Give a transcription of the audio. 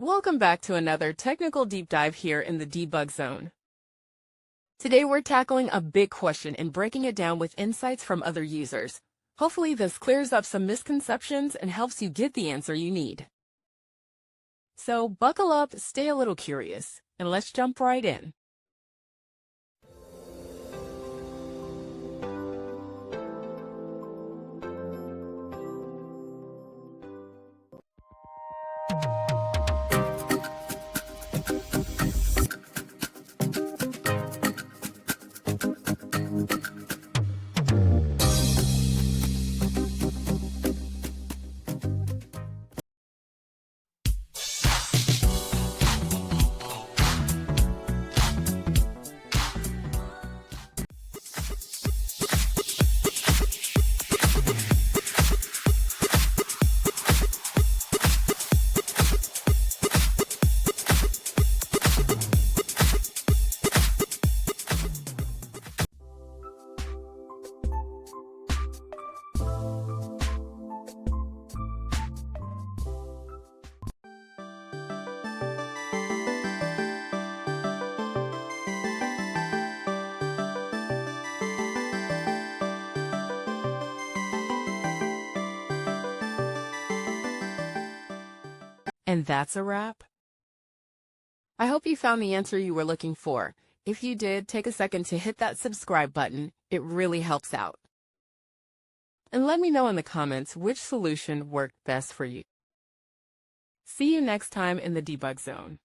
Welcome back to another technical deep dive here in the Debug Zone. Today we're tackling a big question and breaking it down with insights from other users. Hopefully this clears up some misconceptions and helps you get the answer you need. So buckle up, stay a little curious, and let's jump right in. And that's a wrap. I hope you found the answer you were looking for. If you did, take a second to hit that subscribe button. It really helps out. And let me know in the comments which solution worked best for you. See you next time in the Debug Zone.